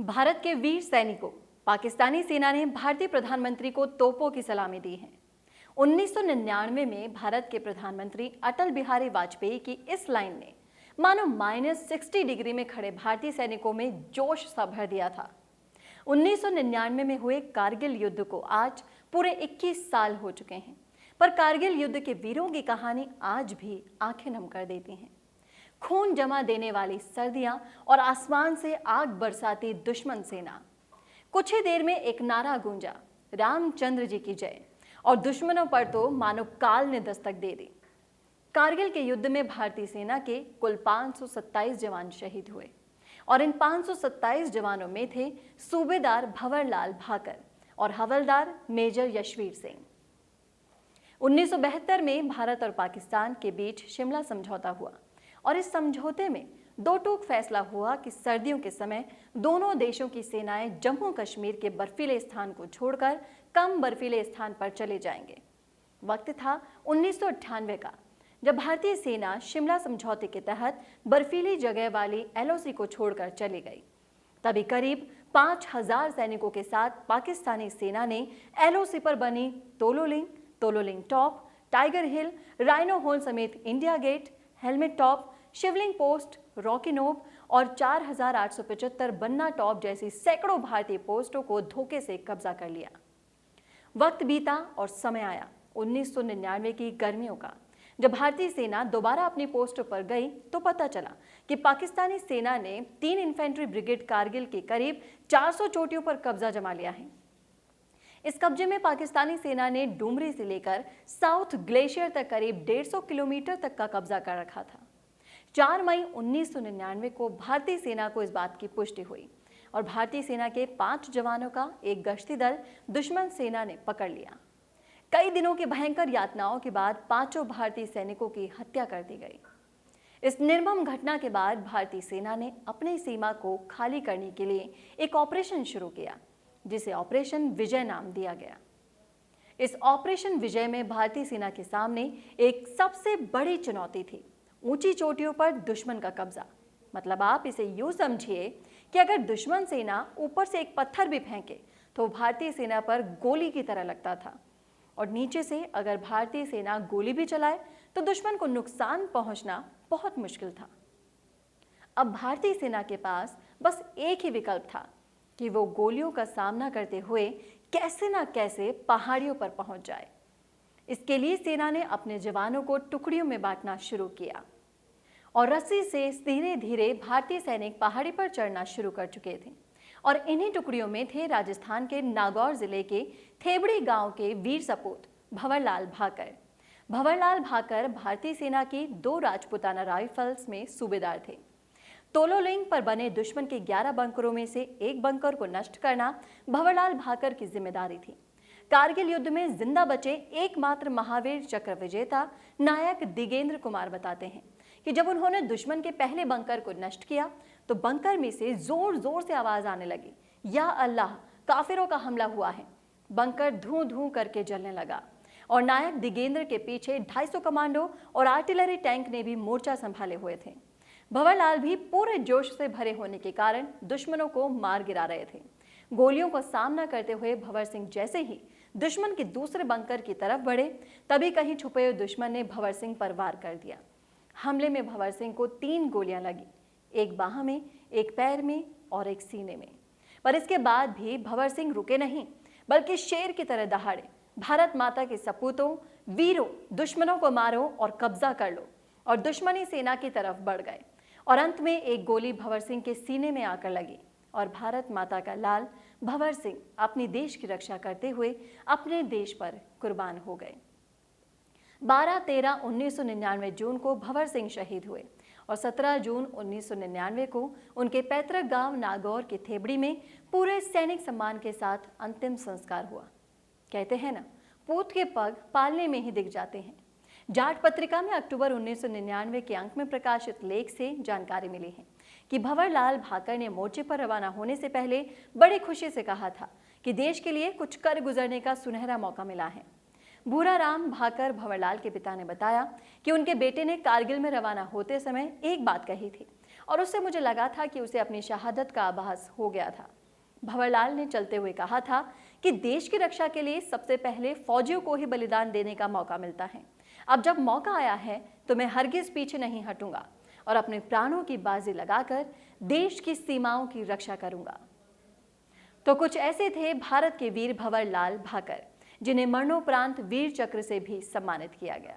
भारत के वीर सैनिकों, पाकिस्तानी सेना ने भारतीय प्रधानमंत्री को तोपों की सलामी दी है। 1999 में भारत के प्रधानमंत्री अटल बिहारी वाजपेयी की इस लाइन ने मानो -60 डिग्री में खड़े भारतीय सैनिकों में जोश सा भर दिया था। 1999 में हुए कारगिल युद्ध को आज पूरे 21 साल हो चुके हैं, पर कारगिल युद्ध के वीरों की कहानी आज भी आंखें नम कर देती हैं। खून जमा देने वाली सर्दियां और आसमान से आग बरसाती दुश्मन सेना। कुछ ही देर में एक नारा गूंजा, रामचंद्र जी की जय, और दुश्मनों पर तो मानो काल ने दस्तक दे दी। कारगिल के युद्ध में भारतीय सेना के कुल 527 जवान शहीद हुए और इन 527 जवानों में थे सूबेदार भंवरलाल भाकर और हवलदार मेजर यशवीर सिंह। 1972 में भारत और पाकिस्तान के बीच शिमला समझौता हुआ और इस समझौते में दो टूक फैसला हुआ कि सर्दियों के समय दोनों देशों की सेनाएं जम्मू कश्मीर के बर्फीले स्थान को छोड़कर कम बर्फीले स्थान पर चले जाएंगे। वक्त था 1998 का, जब भारतीय सेना शिमला समझौते के तहत बर्फीली जगह वाली LOC को छोड़कर चली गई। तभी करीब 5000 सैनिकों के साथ पाकिस्तानी सेना ने LOC पर बनी तोलोलिंग टॉप, टाइगर हिल, राइनो होल समेत इंडिया गेट, हेलमेट टॉप, शिवलिंग पोस्ट, रॉकी नोब और 4875 बन्ना टॉप जैसी सैकड़ों भारतीय पोस्टों को धोखे से कब्जा कर लिया। वक्त बीता और समय आया 1999 की गर्मियों का, जब भारतीय सेना दोबारा अपनी पोस्टों पर गई तो पता चला कि पाकिस्तानी सेना ने 3 इन्फेंट्री ब्रिगेड कारगिल के करीब 400 चोटियों पर कब्जा जमा लिया है। इस कब्जे में पाकिस्तानी सेना ने डुमरी से लेकर साउथ ग्लेशियर तक करीब 150 किलोमीटर तक का कब्जा कर रखा था। 4 मई 1999 को भारतीय सेना को इस बात की पुष्टि हुई और भारतीय सेना के 5 जवानों का एक गश्ती दल दुश्मन सेना ने पकड़ लिया। कई दिनों की भयंकर यातनाओं के बाद 5 भारतीय सैनिकों की हत्या कर दी गई। इस निर्मम घटना के बाद भारतीय सेना ने अपनी सीमा को खाली करने के लिए एक ऑपरेशन शुरू किया, जिसे ऑपरेशन विजय नाम दिया गया। इस ऑपरेशन विजय में भारतीय सेना के सामने एक सबसे बड़ी चुनौती थी ऊंची चोटियों पर दुश्मन का कब्जा। मतलब आप इसे यूं समझिए कि अगर दुश्मन सेना ऊपर से एक पत्थर भी फेंके तो भारतीय सेना पर गोली की तरह लगता था, और नीचे से अगर भारतीय सेना गोली भी चलाए तो दुश्मन को नुकसान पहुंचना बहुत मुश्किल था। अब भारतीय सेना के पास बस एक ही विकल्प था कि वो गोलियों का सामना करते हुए कैसे ना कैसे पहाड़ियों पर पहुंच जाए। इसके लिए सेना ने अपने जवानों को टुकड़ियों में बांटना शुरू किया और रस्सी से धीरे धीरे भारतीय सैनिक पहाड़ी पर चढ़ना शुरू कर चुके थे। और इन्हीं टुकड़ियों में थे राजस्थान के नागौर जिले के थेबड़ी गांव के वीर सपूत भंवरलाल भाकर। भंवरलाल भाकर भारतीय सेना की 2 राजपुताना राइफल्स में सूबेदार थे। तोलोलिंग पर बने दुश्मन के 11 बंकरों में से एक बंकर को नष्ट करना भंवरलाल भाकर की जिम्मेदारी थी। कारगिल युद्ध में जिंदा बचे एकमात्र महावीर चक्र विजेता नायक दिगेंद्र कुमार बताते हैं कि जब उन्होंने दुश्मन के पहले बंकर को नष्ट किया तो बंकर में से जोर जोर से आवाज आने लगी, या अल्लाह, काफिरों का हमला हुआ है। बंकर धूं धूं करके जलने लगा और नायक दिगेंद्र के पीछे 250 कमांडो और आर्टिलरी टैंक ने भी मोर्चा संभाले हुए थे। भंवरलाल भी पूरे जोश से भरे होने के कारण दुश्मनों को मार गिरा रहे थे। गोलियों का सामना करते हुए भंवर सिंह जैसे ही दुश्मन के दूसरे बंकर की तरफ बढ़े, तभी कहीं छुपे हुए दुश्मन ने भंवर सिंह पर वार कर दिया। हमले में भंवर सिंह को 3 गोलियां लगी, एक बाह में, एक पैर में और एक सीने में। पर इसके बाद भी भंवर सिंह रुके नहीं, बल्कि शेर की तरह दहाड़े, भारत माता के सपूतों, वीरों, दुश्मनों को मारो और कब्जा कर लो, और दुश्मनी सेना की तरफ बढ़ गए। और अंत में एक गोली भंवर सिंह के सीने में आकर लगी और भारत माता का लाल भंवर सिंह अपनी देश की रक्षा करते हुए अपने देश पर कुर्बान हो गए। 12-13-1999 जून को भंवर सिंह शहीद हुए और 17 जून 1999 को उनके पैतृक गांव नागौर के थेबड़ी में पूरे सैनिक सम्मान के साथ अंतिम संस्कार हुआ। कहते हैं ना, पूत के पग पालने में ही दिख जाते हैं। जाट पत्रिका में अक्टूबर 1999 के अंक में प्रकाशित लेख से जानकारी मिली है कि भंवरलाल भाकर ने मोर्चे पर रवाना होने से पहले बड़ी खुशी से कहा था कि देश के लिए कुछ कर गुजरने का सुनहरा मौका मिला है। भूराराम भाकर भंवरलाल के पिता ने बताया कि उनके बेटे ने कारगिल में रवाना होते समय एक बात कही थी और उससे मुझे लगा था कि उसे अपनी शहादत का आभास हो गया था। भंवरलाल ने चलते हुए कहा था कि देश की रक्षा के लिए सबसे पहले फौजियों को ही बलिदान देने का मौका मिलता है। अब जब मौका आया है तो मैं हरगिज पीछे नहीं हटूंगा और अपने प्राणों की बाजी लगाकर देश की सीमाओं की रक्षा करूंगा। तो कुछ ऐसे थे भारत के वीर भंवरलाल भाकर, जिन्हें मरणोपरांत वीर चक्र से भी सम्मानित किया गया।